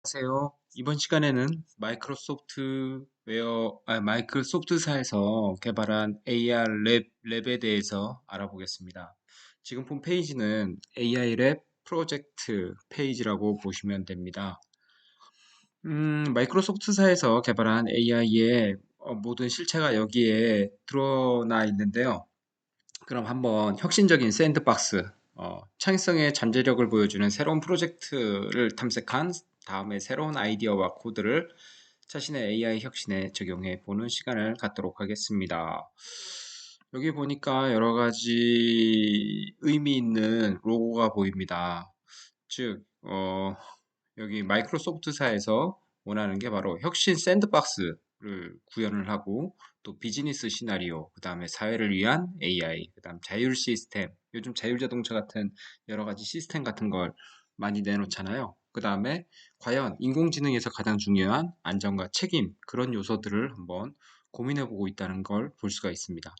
안녕하세요. 이번 시간에는 마이크로소프트사에서 개발한 AR 랩에 대해서 알아보겠습니다. 지금 본 페이지는 AI 랩 프로젝트 페이지라고 보시면 됩니다. 마이크로소프트사에서 개발한 AI의 모든 실체가 여기에 드러나 있는데요. 그럼 한번 혁신적인 샌드박스, 창의성의 잠재력을 보여주는 새로운 프로젝트를 탐색한 다음에 새로운 아이디어와 코드를 자신의 AI 혁신에 적용해 보는 시간을 갖도록 하겠습니다. 여기 보니까 여러 가지 의미 있는 로고가 보입니다. 즉, 여기 마이크로소프트사에서 원하는 게 바로 혁신 샌드박스를 구현을 하고 또 비즈니스 시나리오, 그 다음에 사회를 위한 AI, 그 다음 자율 시스템, 요즘 자율자동차 같은 여러 가지 시스템 같은 걸 많이 내놓잖아요. 그 다음에 과연 인공지능에서 가장 중요한 안전과 책임, 그런 요소들을 한번 고민해보고 있다는 걸 볼 수가 있습니다.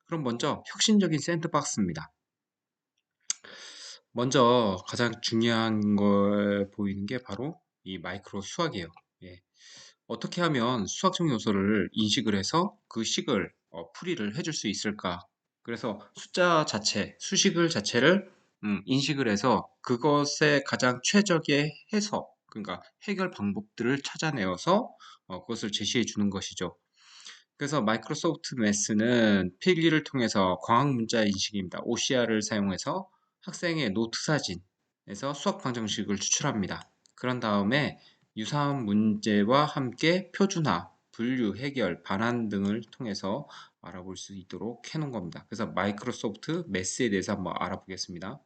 그럼 먼저 혁신적인 샌드박스입니다. 먼저 가장 중요한 걸 보이는 게 바로 이 마이크로 수학이에요. 예. 어떻게 하면 수학적 요소를 인식을 해서 그 식을 풀이를 해줄 수 있을까? 그래서 숫자 자체, 수식을 자체를 인식을 해서 그것의 가장 최적의 해석, 그러니까 해결 방법들을 찾아내어서 그것을 제시해 주는 것이죠. 그래서 마이크로소프트 매스는 필기를 통해서 광학 문자 인식입니다. OCR을 사용해서 학생의 노트 사진에서 수학 방정식을 추출합니다. 그런 다음에 유사한 문제와 함께 표준화, 분류, 해결, 반환 등을 통해서 알아볼 수 있도록 해놓은 겁니다. 그래서 마이크로소프트 매스에 대해서 한번 알아보겠습니다.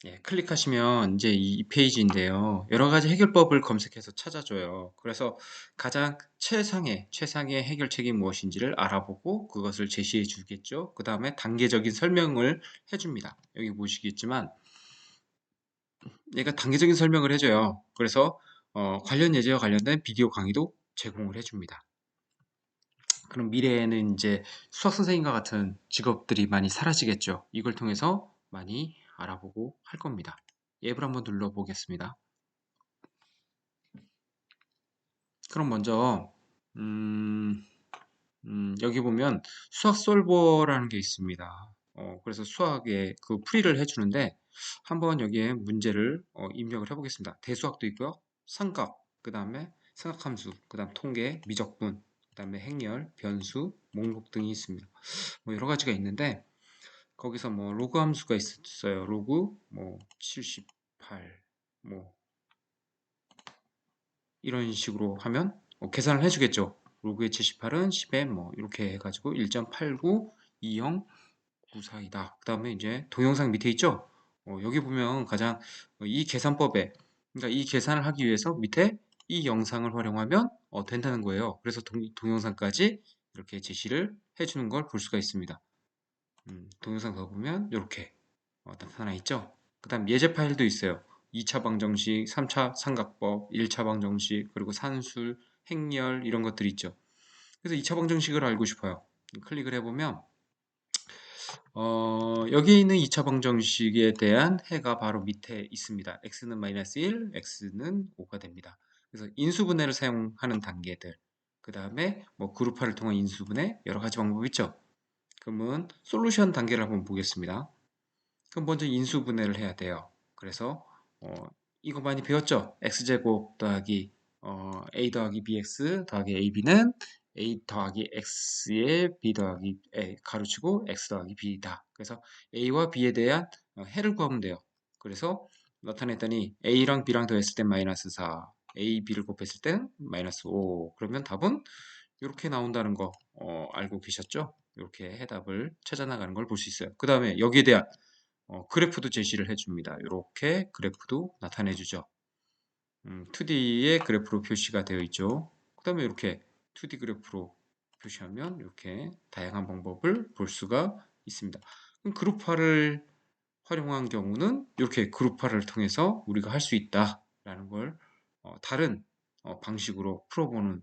예, 클릭하시면 이제 이 페이지인데요. 여러 가지 해결법을 검색해서 찾아줘요. 그래서 가장 최상의 해결책이 무엇인지를 알아보고 그것을 제시해 주겠죠. 그 다음에 단계적인 설명을 해줍니다. 여기 보시겠지만 얘가 단계적인 설명을 해줘요. 그래서 관련 예제와 관련된 비디오 강의도 제공을 해줍니다. 그럼 미래에는 이제 수학 선생님과 같은 직업들이 많이 사라지겠죠. 이걸 통해서 많이 알아보고 할 겁니다. 앱을 한번 눌러보겠습니다. 그럼 먼저 음, 여기 보면 수학 솔버라는 게 있습니다. 그래서 수학의 그 풀이를 해주는데 한번 여기에 문제를 입력을 해보겠습니다. 대수학도 있고요. 삼각, 그 다음에 삼각함수, 그 다음 통계, 미적분, 그 다음에 행렬, 변수, 목록 등이 있습니다. 뭐 여러 가지가 있는데 거기서 뭐 로그 함수가 있어요. 로그 뭐 78, 뭐 이런 식으로 하면 계산을 해주겠죠. 로그의 78은 10에 뭐 이렇게 해가지고 1.892094이다. 그 다음에 이제 동영상 밑에 있죠. 여기 보면 가장 이 계산법에 그러니까 이 계산을 하기 위해서 밑에 이 영상을 활용하면 된다는 거예요. 그래서 동영상까지 이렇게 제시를 해주는 걸 볼 수가 있습니다. 동영상 더 보면 이렇게 나타나 있죠. 그 다음 예제 파일도 있어요. 2차 방정식, 3차 삼각법, 1차 방정식, 그리고 산술, 행렬 이런 것들이 있죠. 그래서 2차 방정식을 알고 싶어요. 클릭을 해보면 여기 있는 2차 방정식에 대한 해가 바로 밑에 있습니다. x는 마이너스 1, x는 5가 됩니다. 그래서 인수분해를 사용하는 단계들, 그 다음에 뭐 그룹화를 통한 인수분해 여러 가지 방법이 있죠. 그러면 솔루션 단계를 한번 보겠습니다. 그럼 먼저 인수분해를 해야 돼요. 그래서 이거 많이 배웠죠? x제곱 더하기 a 더하기 bx 더하기 ab는 a 더하기 x의 b 더하기 a 가로치고 x 더하기 b다. 그래서 a와 b에 대한 해를 구하면 돼요. 그래서 나타냈더니 a랑 b랑 더했을 땐 마이너스 4, a, b를 곱했을 땐 마이너스 5. 그러면 답은 이렇게 나온다는 거 알고 계셨죠? 이렇게 해답을 찾아 나가는 걸 볼 수 있어요. 그 다음에 여기에 대한 그래프도 제시를 해줍니다. 이렇게 그래프도 나타내주죠. 2D의 그래프로 표시가 되어 있죠. 그 다음에 이렇게 2D 그래프로 표시하면 이렇게 다양한 방법을 볼 수가 있습니다. 그럼 그룹화를 활용한 경우는 이렇게 그룹화를 통해서 우리가 할 수 있다라는 걸 다른 방식으로 풀어보는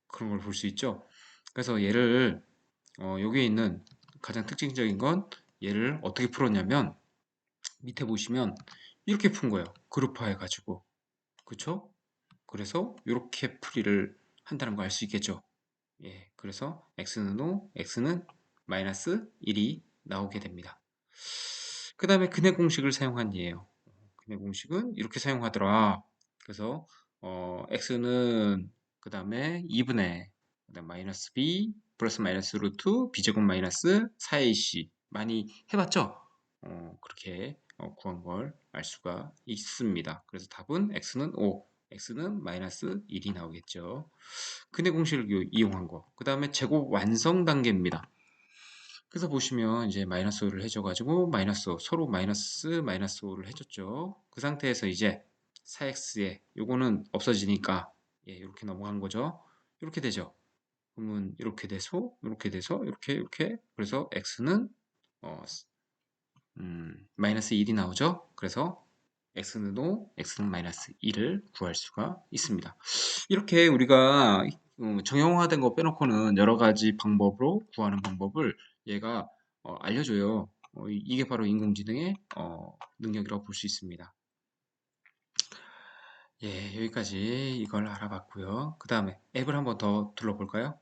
그런 걸 볼 수 있죠. 그래서 얘를 여기에 있는 가장 특징적인 건 얘를 어떻게 풀었냐면 밑에 보시면 이렇게 푼 거예요. 그룹화 해가지고. 그쵸? 그래서 이렇게 풀이를 한다는 거 알 수 있겠죠? 예, 그래서 x는 5, x는 마이너스 1이 나오게 됩니다. 그 다음에 근의 공식을 사용한 예예요. 근의 공식은 이렇게 사용하더라. 그래서 x는 그 다음에 2분의 그다음 마이너스 b 플러스 마이너스 루트 b제곱 마이너스 4ac 많이 해봤죠? 그렇게 구한 걸 알 수가 있습니다. 그래서 답은 x는 5, x는 마이너스 1이 나오겠죠. 근의 공식을 이용한 거. 그 다음에 제곱 완성 단계입니다. 그래서 보시면 이제 마이너스 5를 해줘가지고 마이너스 5, 서로 마이너스 5를 해줬죠. 그 상태에서 이제 4x에 요거는 없어지니까 예, 이렇게 넘어간 거죠. 이렇게 되죠. 그러면 이렇게 돼서 이렇게 그래서 x는 어, 마이너스 1이 나오죠. 그래서 x는 5, x는 마이너스 1을 구할 수가 있습니다. 이렇게 우리가 정형화된 거 빼놓고는 여러 가지 방법으로 구하는 방법을 얘가 알려줘요. 이게 바로 인공지능의 능력이라고 볼 수 있습니다. 예, 여기까지 이걸 알아봤고요. 그 다음에 앱을 한번 더 둘러볼까요?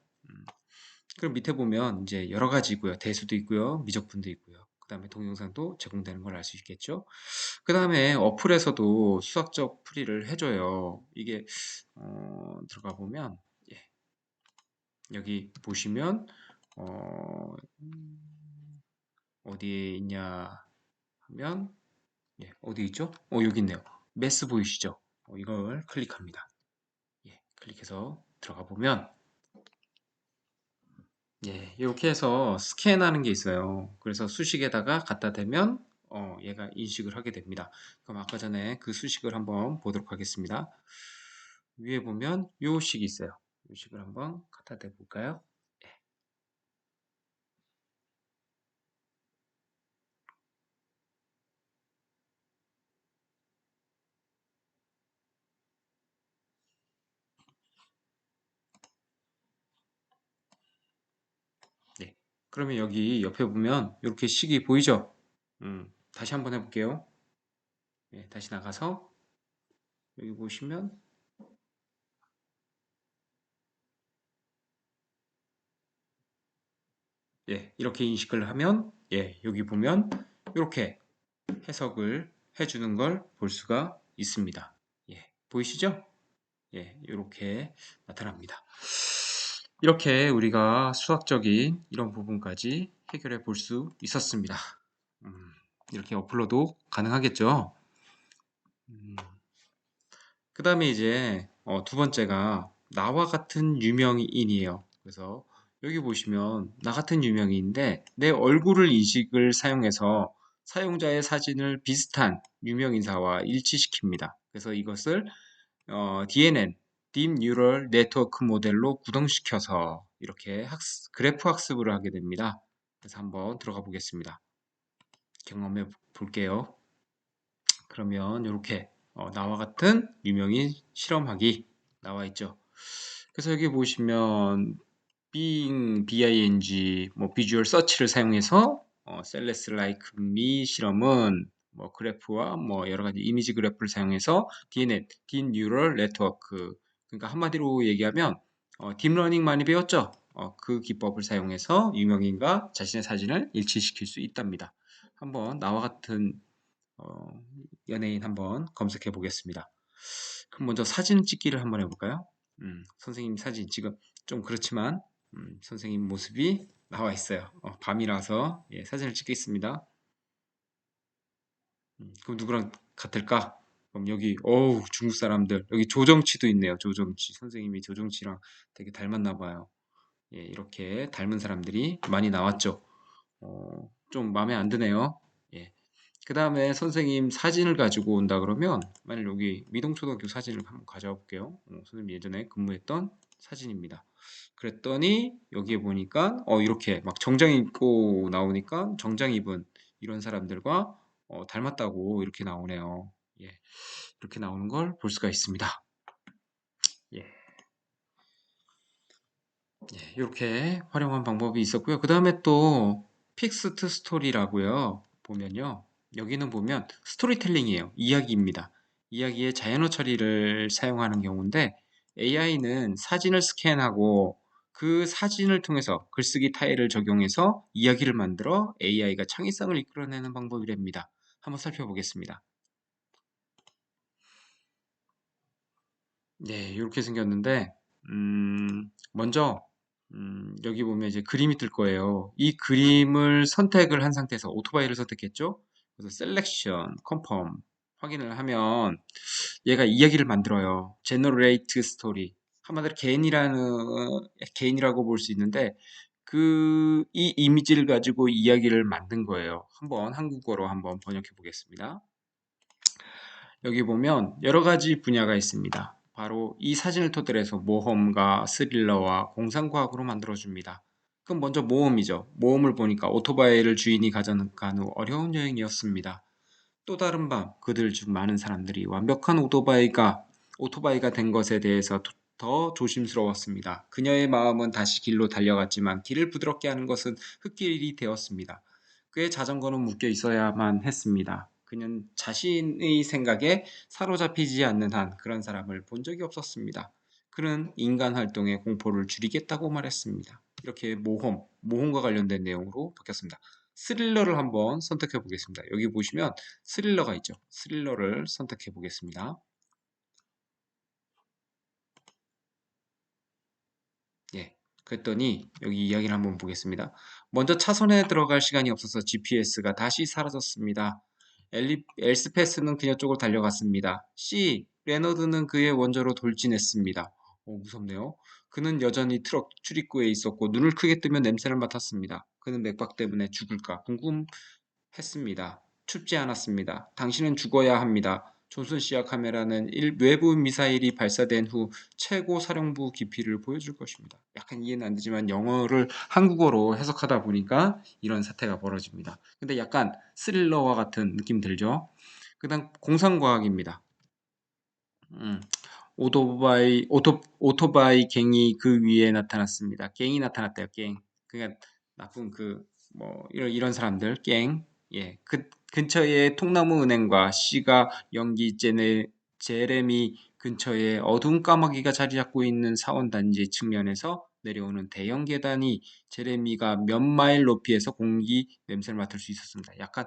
그럼 밑에 보면 이제 여러 가지 있고요. 대수도 있고요. 미적분도 있고요. 그 다음에 동영상도 제공되는 걸 알 수 있겠죠. 그 다음에 어플에서도 수학적 풀이를 해줘요. 이게 들어가 보면 예, 여기 보시면 어, 어디에 있냐 하면 예, 어디 있죠? 여기 있네요. 매스 보이시죠? 이걸 클릭합니다. 예, 클릭해서 들어가 보면 예, 이렇게 해서 스캔하는 게 있어요. 그래서 수식에다가 갖다 대면 얘가 인식을 하게 됩니다. 그럼 아까 전에 그 수식을 한번 보도록 하겠습니다. 위에 보면 요 식이 있어요. 요 식을 한번 갖다 대 볼까요? 네. 그러면 여기 옆에 보면 이렇게 식이 보이죠? 다시 한번 해볼게요. 예, 다시 나가서 여기 보시면 예, 이렇게 인식을 하면 예, 여기 보면 이렇게 해석을 해주는 걸 볼 수가 있습니다. 예, 보이시죠? 예, 이렇게 나타납니다. 이렇게 우리가 수학적인 이런 부분까지 해결해 볼 수 있었습니다. 음, 이렇게 어플로도 가능하겠죠? 음, 그 다음에 이제 두 번째가 나와 같은 유명인이에요. 그래서 여기 보시면 나 같은 유명인인데 내 얼굴을 인식을 사용해서 사용자의 사진을 비슷한 유명인사와 일치시킵니다. 그래서 이것을 DNN, Deep Neural Network 모델로 구동시켜서 이렇게 그래프 학습을 하게 됩니다. 그래서 한번 들어가 보겠습니다. 경험해 볼게요. 그러면 이렇게 나와 같은 유명인 실험하기 나와 있죠. 그래서 여기 보시면 BING, 뭐 비주얼 서치를 사용해서 셀레스 라이크 미 실험은 뭐 그래프와 뭐 여러 가지 이미지 그래프를 사용해서 DNN, Deep Neural Network, 그러니까 한마디로 얘기하면 딥러닝 많이 배웠죠. 그 기법을 사용해서 유명인과 자신의 사진을 일치시킬 수 있답니다. 한번 나와 같은 어, 연예인 한번 검색해 보겠습니다. 그럼 먼저 사진 찍기를 한번 해볼까요? 선생님 사진 지금 좀 그렇지만 선생님 모습이 나와 있어요. 밤이라서 예, 사진을 찍겠습니다. 그럼 누구랑 같을까? 그럼 여기 중국 사람들 여기 조정치도 있네요. 조정치 선생님이 조정치랑 되게 닮았나 봐요. 예, 이렇게 닮은 사람들이 많이 나왔죠. 좀 마음에 안 드네요. 예. 그 다음에 선생님 사진을 가지고 온다 그러면 만약 여기 미동초등학교 사진을 한번 가져와 볼게요. 선생님 예전에 근무했던 사진입니다. 그랬더니 여기에 보니까 이렇게 막 정장 입고 나오니까 정장 입은 이런 사람들과 닮았다고 이렇게 나오네요. 예, 이렇게 나오는 걸 볼 수가 있습니다. 예, 예, 이렇게 활용한 방법이 있었고요. 그 다음에 또 픽스트 스토리라고요. 보면요. 여기는 보면 스토리텔링이에요. 이야기입니다. 이야기에 자연어 처리를 사용하는 경우인데 AI는 사진을 스캔하고 그 사진을 통해서 글쓰기 타일을 적용해서 이야기를 만들어 AI가 창의성을 이끌어내는 방법이랍니다. 한번 살펴보겠습니다. 네, 이렇게 생겼는데, 먼저, 여기 보면 이제 그림이 뜰 거예요. 이 그림을 선택을 한 상태에서 오토바이를 선택했죠? 그래서 셀렉션, 컨펌 확인을 하면 얘가 이야기를 만들어요. 제너레이트 스토리. 한마디로 개인이라고 볼 수 있는데, 이 이미지를 가지고 이야기를 만든 거예요. 한번 한국어로 한번 번역해 보겠습니다. 여기 보면 여러 가지 분야가 있습니다. 바로 이 사진을 토대로 해서 모험가, 스릴러와 공상과학으로 만들어줍니다. 그럼 먼저 모험이죠. 모험을 보니까 오토바이를 주인이 가져간 후 어려운 여행이었습니다. 또 다른 밤, 그들 중 많은 사람들이 완벽한 오토바이가 된 것에 대해서 더 조심스러웠습니다. 그녀의 마음은 다시 길로 달려갔지만 길을 부드럽게 하는 것은 흙길이 되었습니다. 그의 자전거는 묶여 있어야만 했습니다. 그는 자신의 생각에 사로잡히지 않는 한 그런 사람을 본 적이 없었습니다. 그는 인간 활동의 공포를 줄이겠다고 말했습니다. 이렇게 모험과 관련된 내용으로 바뀌었습니다. 스릴러를 한번 선택해 보겠습니다. 여기 보시면 스릴러가 있죠. 스릴러를 선택해 보겠습니다. 예. 그랬더니 여기 이야기를 한번 보겠습니다. 먼저 차선에 들어갈 시간이 없어서 GPS가 다시 사라졌습니다. 엘스페스는 그녀 쪽으로 달려갔습니다. 레너드는 그의 원조로 돌진했습니다. 무섭네요. 그는 여전히 트럭 출입구에 있었고 눈을 크게 뜨면 냄새를 맡았습니다. 그는 맥박 때문에 죽을까 궁금했습니다. 춥지 않았습니다. 당신은 죽어야 합니다. 존슨 씨와 카메라는 외부 미사일이 발사된 후 최고 사령부 깊이를 보여줄 것입니다. 약간 이해는 안 되지만 영어를 한국어로 해석하다 보니까 이런 사태가 벌어집니다. 근데 약간 스릴러와 같은 느낌 들죠? 그다음 공상과학입니다. 음, 오토바이 갱이 그 위에 나타났습니다. 갱이 나타났대요, 갱. 그러니까 나쁜 이런 사람들, 갱. 예. 근처에 통나무 은행과 씨가 제레미 근처에 어두운 까마귀가 자리 잡고 있는 사원단지 측면에서 내려오는 대형 계단이 제레미가 몇 마일 높이에서 공기 냄새를 맡을 수 있었습니다. 약간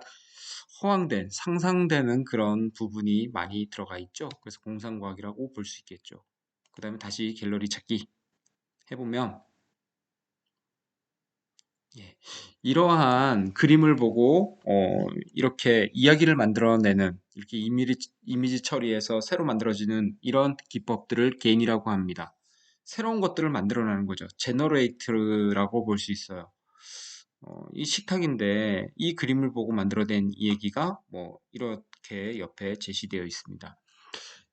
상상되는 그런 부분이 많이 들어가 있죠. 그래서 공상과학이라고 볼 수 있겠죠. 그 다음에 다시 갤러리 찾기 해보면, 예, 이러한 그림을 보고, 이렇게 이야기를 만들어내는, 이렇게 이미지 처리해서 새로 만들어지는 이런 기법들을 게인이라고 합니다. 새로운 것들을 만들어내는 거죠. 제너레이트라고 볼 수 있어요. 이 식탁인데 이 그림을 보고 만들어낸 이 얘기가 뭐 이렇게 옆에 제시되어 있습니다.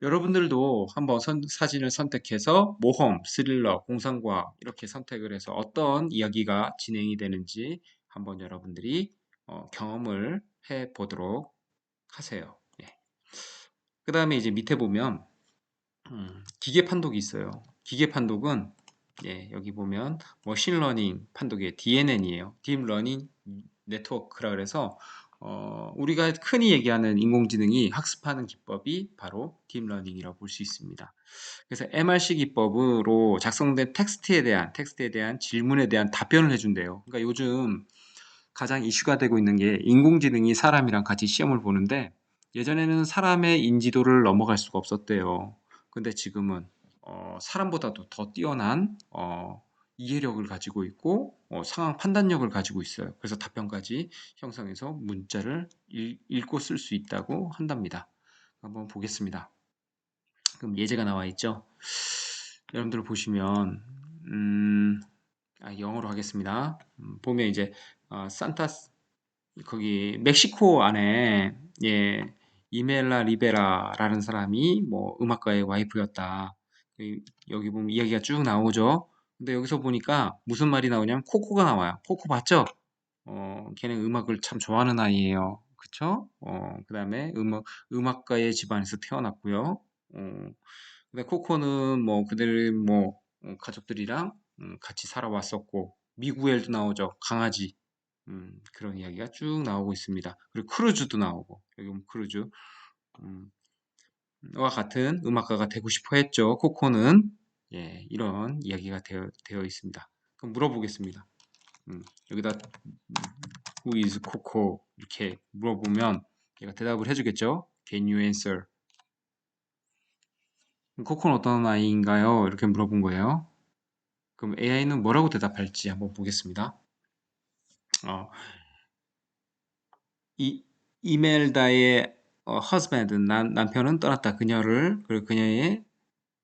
여러분들도 한번 사진을 선택해서 모험, 스릴러, 공상과학 이렇게 선택을 해서 어떤 이야기가 진행이 되는지 한번 여러분들이 경험을 해 보도록 하세요. 예. 그 다음에 이제 밑에 보면 기계 판독이 있어요. 기계 판독은 여기 보면 머신러닝 판독의 DNN이에요. Deep Learning Network라 그래서 우리가 흔히 얘기하는 인공지능이 학습하는 기법이 바로 딥러닝이라고 볼 수 있습니다. 그래서 MRC 기법으로 작성된 텍스트에 대한 질문에 대한 답변을 해준대요. 그러니까 요즘 가장 이슈가 되고 있는 게 인공지능이 사람이랑 같이 시험을 보는데 예전에는 사람의 인지도를 넘어갈 수가 없었대요. 근데 지금은 사람보다도 더 뛰어난 이해력을 가지고 있고 상황 판단력을 가지고 있어요. 그래서 답변까지 형성해서 문자를 읽고 쓸 수 있다고 한답니다. 한번 보겠습니다. 그럼 예제가 나와 있죠. 여러분들 보시면 영어로 하겠습니다. 보면 이제 산타 거기 멕시코 안에 이멜라 리베라라는 사람이 뭐 음악가의 와이프였다. 여기 보면 이야기가 쭉 나오죠. 근데 여기서 보니까 무슨 말이 나오냐면 코코가 나와요. 코코 봤죠? 걔는 음악을 참 좋아하는 아이예요. 그쵸? 그다음에 음악가의 집안에서 태어났고요. 근데 코코는 뭐 그들 뭐 가족들이랑 같이 살아왔었고 미구엘도 나오죠. 강아지. 그런 이야기가 쭉 나오고 있습니다. 그리고 크루즈도 나오고 여기 보면 크루즈 음, 와 같은 음악가가 되고 싶어 했죠. 코코는 예, 이런 이야기가 되어 있습니다. 그럼 물어보겠습니다. 여기다 Who is 코코 이렇게 물어보면 얘가 대답을 해주겠죠. Can you answer? 코코는 어떤 아이인가요? 이렇게 물어본 거예요. 그럼 AI는 뭐라고 대답할지 한번 보겠습니다. 어, 이 이멜다의 husband 남편은 떠났다. 그리고 그녀의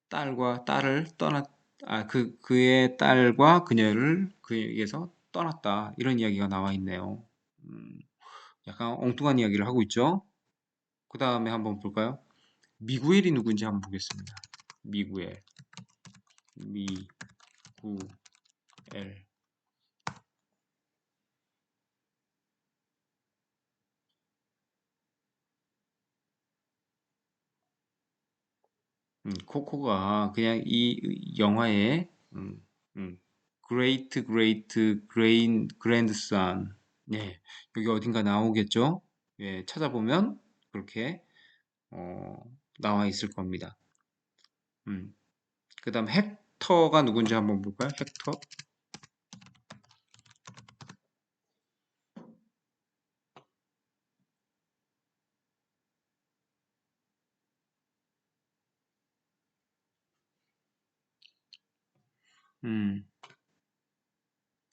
딸과 딸을 그의 딸과 그녀를 그에게서 떠났다. 이런 이야기가 나와 있네요. 음, 약간 엉뚱한 이야기를 하고 있죠. 그 다음에 한번 볼까요? 미구엘이 누군지 한번 보겠습니다. 미구엘, 미구엘. 코코가 그냥 이 영화의 음, Great Great Grandson. 예, 여기 어딘가 나오겠죠? 예, 찾아보면 그렇게 어, 나와 있을 겁니다. 그 다음 헥터가 누군지 한번 볼까요? 헥터. 음,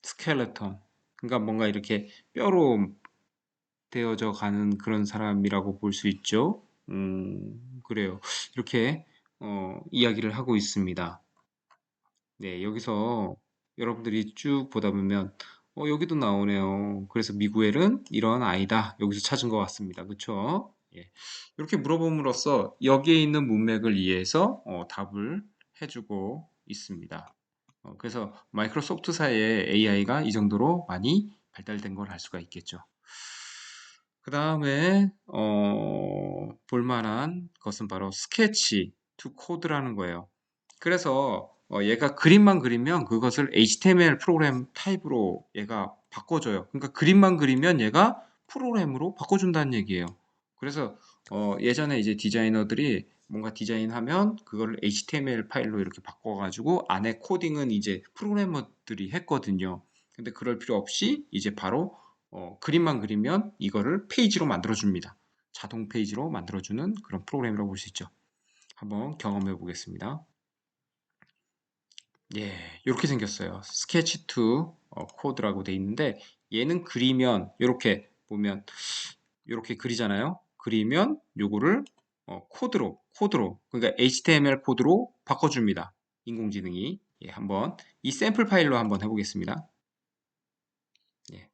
스켈레톤. 그러니까 뭔가 이렇게 뼈로 되어져 가는 그런 사람이라고 볼 수 있죠. 그래요. 이렇게 이야기를 하고 있습니다. 네, 여기서 여러분들이 쭉 보다 보면 여기도 나오네요. 그래서 미구엘은 이런 아이다. 여기서 찾은 것 같습니다. 그쵸? 예. 이렇게 물어봄으로써 여기에 있는 문맥을 이해해서 답을 해주고 있습니다. 그래서 마이크로소프트사의 AI가 이 정도로 많이 발달된 걸 알 수가 있겠죠. 그 다음에 볼만한 것은 바로 스케치 투 코드라는 거예요. 그래서 얘가 그림만 그리면 그것을 HTML 프로그램 타입으로 얘가 바꿔줘요. 그러니까 그림만 그리면 얘가 프로그램으로 바꿔준다는 얘기예요. 그래서 예전에 이제 디자이너들이 뭔가 디자인하면 그걸 HTML 파일로 이렇게 바꿔가지고 안에 코딩은 이제 프로그래머들이 했거든요. 근데 그럴 필요 없이 이제 바로 그림만 그리면 이거를 페이지로 만들어줍니다. 자동 페이지로 만들어주는 그런 프로그램이라고 볼 수 있죠. 한번 경험해 보겠습니다. 예, 이렇게 생겼어요. 스케치 2 코드라고 돼 있는데 얘는 그리면 이렇게 보면 이렇게 그리잖아요. 그리면 요거를 코드로 그러니까 HTML 코드로 바꿔줍니다. 인공지능이 예, 한번 이 샘플 파일로 한번 해보겠습니다. 예,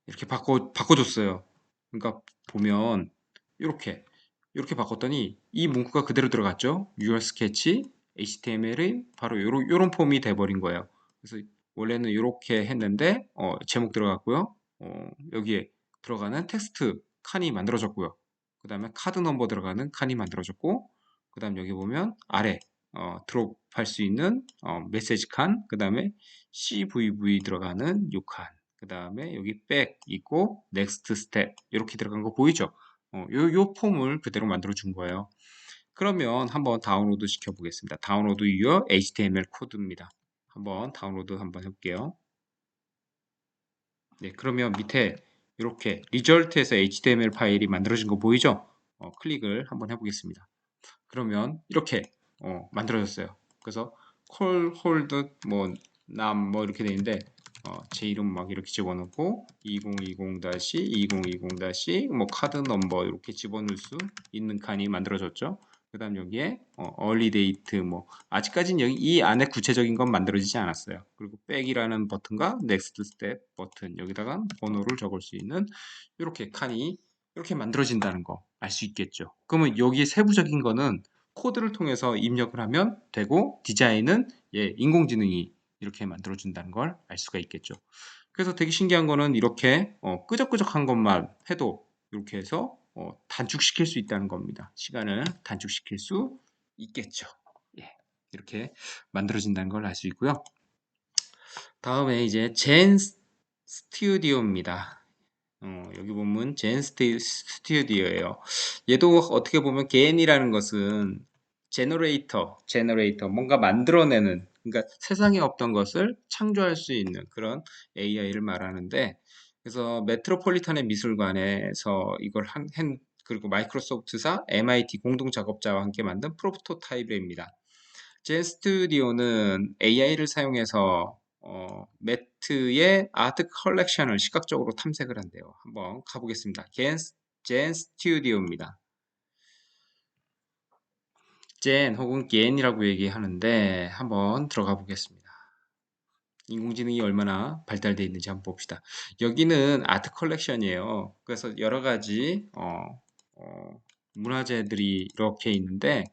이렇게 바꿔줬어요. 그러니까 보면 이렇게 바꿨더니 이 문구가 그대로 들어갔죠. Your Sketch HTML이 바로 요런 폼이 돼버린 거예요. 그래서 원래는 이렇게 했는데 제목 들어갔고요. 여기에 들어가는 텍스트 칸이 만들어졌고요. 그 다음에 카드 넘버 들어가는 칸이 만들어졌고 그 다음 여기 보면 아래 드롭할 수 있는 메시지 칸, 그 다음에 CVV 들어가는 요 칸, 그 다음에 여기 백 있고 넥스트 스텝 이렇게 들어간 거 보이죠? 요 폼을 그대로 만들어 준 거예요. 그러면 한번 다운로드 시켜 보겠습니다. 다운로드 your HTML 코드입니다. 한번 다운로드 한번 해볼게요. 네, 그러면 밑에 이렇게 리절트에서 HTML 파일이 만들어진 거 보이죠? 클릭을 한번 해보겠습니다. 그러면 이렇게 만들어졌어요. 그래서 콜 홀드 뭐 이렇게 돼 있는데 제 이름 막 이렇게 집어넣고 2020-2020- 뭐 카드 넘버 이렇게 집어넣을 수 있는 칸이 만들어졌죠. 그다음 여기에 early date 뭐 아직까지는 여기 이 안에 구체적인 건 만들어지지 않았어요. 그리고 백이라는 버튼과 next step 버튼 여기다가 번호를 적을 수 있는 이렇게 칸이 이렇게 만들어진다는 거 알 수 있겠죠. 그러면 여기 세부적인 거는 코드를 통해서 입력을 하면 되고 디자인은 예, 인공지능이 이렇게 만들어준다는 걸 알 수가 있겠죠. 그래서 되게 신기한 거는 이렇게 끄적끄적한 것만 해도 이렇게 해서 단축시킬 수 있다는 겁니다. 시간을 단축시킬 수 있겠죠. 예, 이렇게 만들어진다는 걸 알 수 있고요. 다음에 이제 젠 스튜디오입니다. 여기 보면 젠 스튜디오예요. 얘도 어떻게 보면 겐이라는 것은 제너레이터, 뭔가 만들어내는, 그러니까 세상에 없던 것을 창조할 수 있는 그런 AI를 말하는데, 그래서 메트로폴리탄의 미술관에서 이걸 그리고 마이크로소프트사 MIT 공동 작업자와 함께 만든 프로토타입입니다. 젠 스튜디오는 AI를 사용해서 매트의 아트 컬렉션을 시각적으로 탐색을 한대요. 한번 가보겠습니다. 젠 스튜디오입니다. 젠 혹은 겐이라고 얘기하는데 한번 들어가 보겠습니다. 인공지능이 얼마나 발달되어 있는지 한번 봅시다. 여기는 아트 컬렉션이에요. 그래서 여러 가지 문화재들이 이렇게 있는데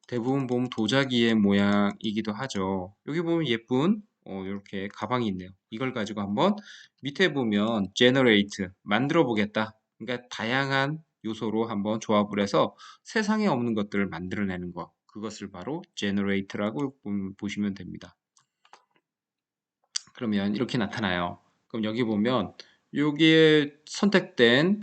대부분 보면 도자기의 모양이기도 하죠. 여기 보면 예쁜 이렇게 가방이 있네요. 이걸 가지고 한번 밑에 보면 generate 만들어 보겠다. 그러니까 다양한 요소로 한번 조합을 해서 세상에 없는 것들을 만들어내는 것. 그것을 바로 generate라고 보시면 됩니다. 그러면 이렇게 나타나요. 그럼 여기 보면 여기에 선택된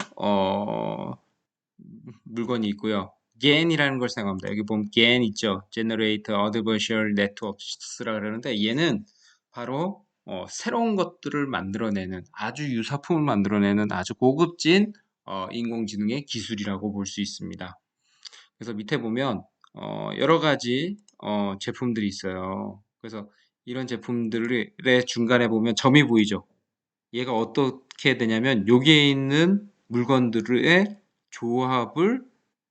물건이 있고요. GAN이라는 걸 사용합니다. 여기 보면 GAN 있죠. Generate Adversarial Networks라 그러는데 얘는 바로 새로운 것들을 만들어내는 아주 유사품을 만들어내는 아주 고급진 인공지능의 기술이라고 볼 수 있습니다. 그래서 밑에 보면 여러 가지 제품들이 있어요. 그래서 이런 제품들의 중간에 보면 점이 보이죠. 얘가 어떻게 되냐면 여기에 있는 물건들의 조합을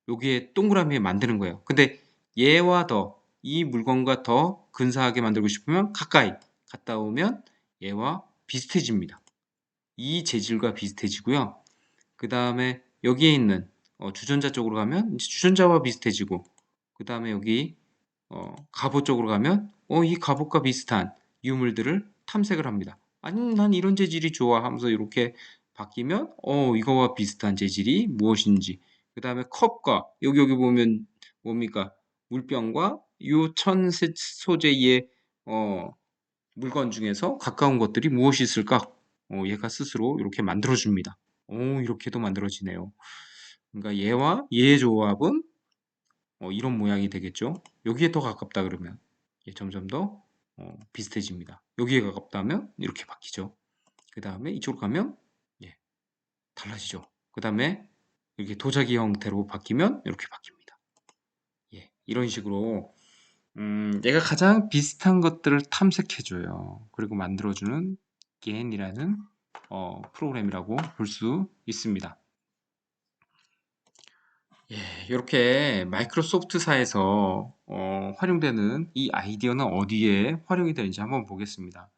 여기에 동그라미에 만드는 거예요. 근데 얘와 이 물건과 더 근사하게 만들고 싶으면 가까이 갔다 오면 얘와 비슷해집니다. 이 재질과 비슷해지고요. 그 다음에 여기에 있는 주전자 쪽으로 가면 이제 주전자와 비슷해지고 그 다음에 여기 갑옷 쪽으로 가면 이 갑옷과 비슷한 유물들을 탐색을 합니다. 아니 난 이런 재질이 좋아 하면서 이렇게 바뀌면 이거와 비슷한 재질이 무엇인지 그 다음에 컵과 여기 보면 뭡니까 물병과 요 소재의 물건 중에서 가까운 것들이 무엇이 있을까 얘가 스스로 이렇게 만들어줍니다. 이렇게도 만들어지네요. 그러니까 얘와 얘의 조합은 이런 모양이 되겠죠. 여기에 더 가깝다 그러면 점점 더 비슷해집니다. 여기에 가깝다면 이렇게 바뀌죠. 그 다음에 이쪽으로 가면 예, 달라지죠. 그 다음에 이렇게 도자기 형태로 바뀌면 이렇게 바뀝니다. 예, 이런 식으로 얘가 가장 비슷한 것들을 탐색해줘요. 그리고 만들어주는 GAN이라는 프로그램이라고 볼 수 있습니다. 예, 이렇게 마이크로소프트사에서 활용되는 이 아이디어는 어디에 활용이 되는지 한번 보겠습니다.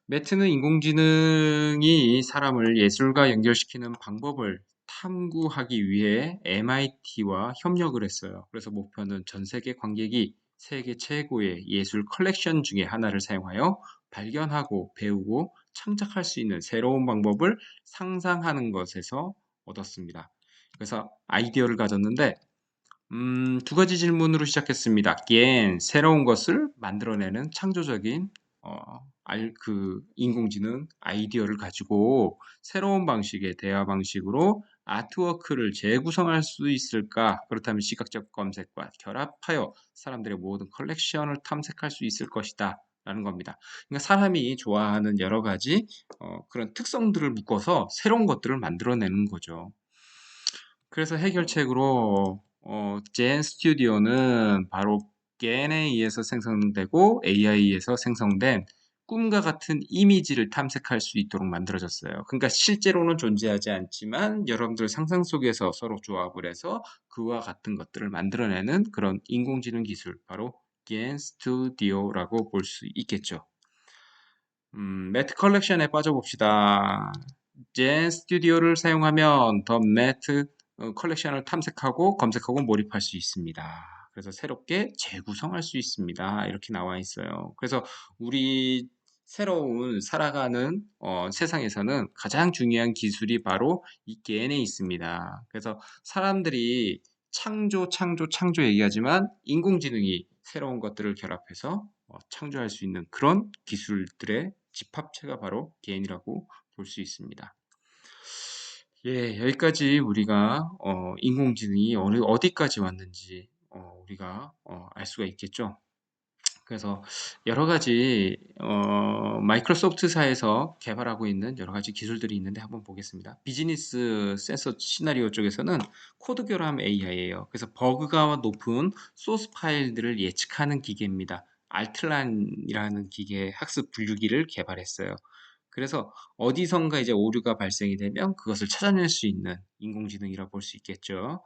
매트는 인공지능이 사람을 예술과 연결시키는 방법을 탐구하기 위해 MIT와 협력을 했어요. 그래서 목표는 전 세계 관객이 세계 최고의 예술 컬렉션 중에 하나를 사용하여 발견하고 배우고 창작할 수 있는 새로운 방법을 상상하는 것에서 얻었습니다. 그래서 아이디어를 가졌는데 두 가지 질문으로 시작했습니다. again, 새로운 것을 만들어내는 창조적인 인공지능 아이디어를 가지고 새로운 방식의 대화 방식으로 아트워크를 재구성할 수 있을까? 그렇다면 시각적 검색과 결합하여 사람들의 모든 컬렉션을 탐색할 수 있을 것이다. 라는 겁니다. 그러니까 사람이 좋아하는 여러 가지 그런 특성들을 묶어서 새로운 것들을 만들어내는 거죠. 그래서 해결책으로 젠 스튜디오는 바로 겐에 의해서 생성되고 AI에서 생성된 꿈과 같은 이미지를 탐색할 수 있도록 만들어졌어요. 그러니까 실제로는 존재하지 않지만 여러분들 상상 속에서 서로 조합을 해서 그와 같은 것들을 만들어내는 그런 인공지능 기술, 바로 겐 스튜디오라고 볼 수 있겠죠. 매트 컬렉션에 빠져봅시다. 젠 스튜디오를 사용하면 더 매트 컬렉션을 탐색하고 검색하고 몰입할 수 있습니다. 그래서 새롭게 재구성할 수 있습니다. 이렇게 나와 있어요. 그래서 우리 새로운 살아가는 세상에서는 가장 중요한 기술이 바로 이 겐에 있습니다. 그래서 사람들이 창조 얘기하지만 인공지능이 새로운 것들을 결합해서 창조할 수 있는 그런 기술들의 집합체가 바로 개인이라고 볼 수 있습니다. 예, 여기까지 우리가 인공지능이 어디까지 왔는지 우리가 알 수가 있겠죠. 그래서 여러 가지 마이크로소프트사에서 개발하고 있는 여러 가지 기술들이 있는데 한번 보겠습니다. 비즈니스 센서 시나리오 쪽에서는 코드 결함 AI예요. 그래서 버그가 높은 소스 파일들을 예측하는 기계입니다. 알틀란이라는 기계 학습 분류기를 개발했어요. 그래서 어디선가 이제 오류가 발생이 되면 그것을 찾아낼 수 있는 인공지능이라고 볼 수 있겠죠.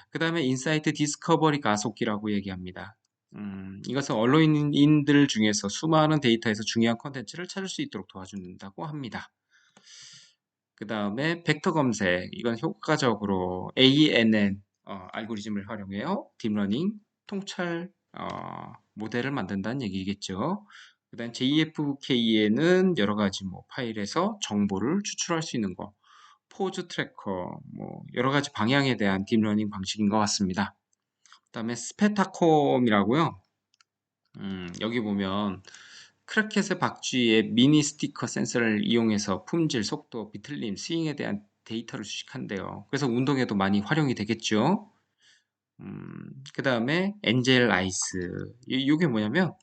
그 다음에 인사이트 디스커버리 가속기라고 얘기합니다. 이것은 언론인들 중에서 수많은 데이터에서 중요한 컨텐츠를 찾을 수 있도록 도와준다고 합니다. 그 다음에 벡터 검색, 이건 효과적으로 ANN 알고리즘을 활용해요. 딥러닝, 통찰 모델을 만든다는 얘기겠죠. 그 다음 JFK에는 여러 가지 뭐 파일에서 정보를 추출할 수 있는 거, 포즈 트래커, 뭐 여러 가지 방향에 대한 딥러닝 방식인 것 같습니다. 그 다음에 스페타콤이라고요. 여기 보면 크라켓의 박쥐의 미니 스티커 센서를 이용해서 품질, 속도, 비틀림, 스윙에 대한 데이터를 수식한대요. 그래서 운동에도 많이 활용이 되겠죠. 그 다음에 엔젤 아이스. 이게 뭐냐면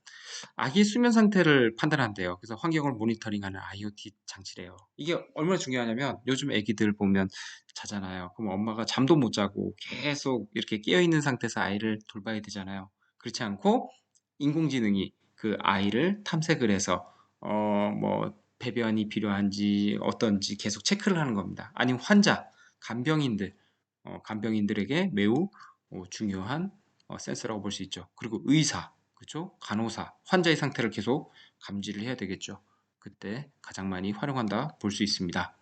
아기 수면 상태를 판단한대요. 그래서 환경을 모니터링하는 IoT 장치래요. 이게 얼마나 중요하냐면 요즘 아기들 보면 자잖아요. 그럼 엄마가 잠도 못 자고 계속 이렇게 깨어 있는 상태에서 아이를 돌봐야 되잖아요. 그렇지 않고 인공지능이 그 아이를 탐색을 해서 뭐 배변이 필요한지 어떤지 계속 체크를 하는 겁니다. 아니면 환자, 간병인들에게 매우 중요한 센서라고 볼 수 있죠. 그리고 의사, 그렇죠? 간호사, 환자의 상태를 계속 감지를 해야 되겠죠. 그때 가장 많이 활용한다 볼 수 있습니다.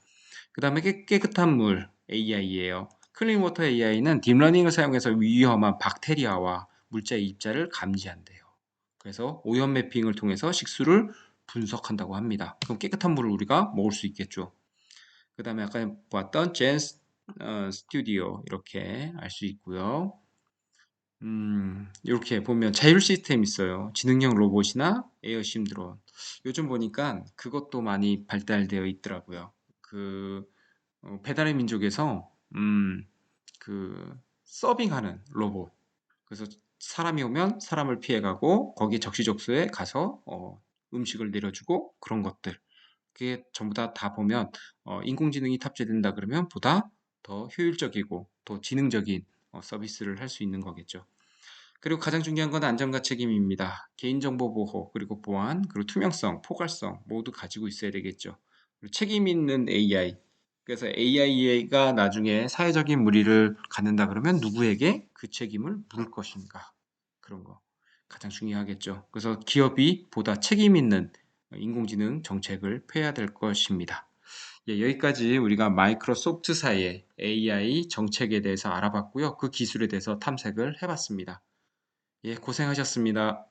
그 다음에 깨끗한 물 AI예요. 클린워터 AI는 딥러닝을 사용해서 위험한 박테리아와 물자의 입자를 감지한대요. 그래서 오염 매핑을 통해서 식수를 분석한다고 합니다. 그럼 깨끗한 물을 우리가 먹을 수 있겠죠. 그 다음에 아까 보았던 젠 스튜디오 이렇게 알 수 있고요. 이렇게 보면 자율 시스템 있어요. 지능형 로봇이나 에어심 드론. 요즘 보니까 그것도 많이 발달되어 있더라고요. 그 배달의 민족에서 그 서빙하는 로봇. 그래서 사람이 오면 사람을 피해가고 거기 적시적소에 가서 음식을 내려주고 그런 것들. 그게 전부 다 보면 인공지능이 탑재된다 그러면 보다 더 효율적이고 더 지능적인 서비스를 할 수 있는 거겠죠. 그리고 가장 중요한 건 안전과 책임입니다. 개인정보 보호, 그리고 보안, 그리고 투명성, 포괄성 모두 가지고 있어야 되겠죠. 그리고 책임 있는 AI. 그래서 AI가 나중에 사회적인 무리를 갖는다 그러면 누구에게 그 책임을 물을 것인가. 그런 거 가장 중요하겠죠. 그래서 기업이 보다 책임 있는 인공지능 정책을 펴야 될 것입니다. 예, 여기까지 우리가 마이크로소프트사의 AI 정책에 대해서 알아봤고요. 그 기술에 대해서 탐색을 해봤습니다. 예, 고생하셨습니다.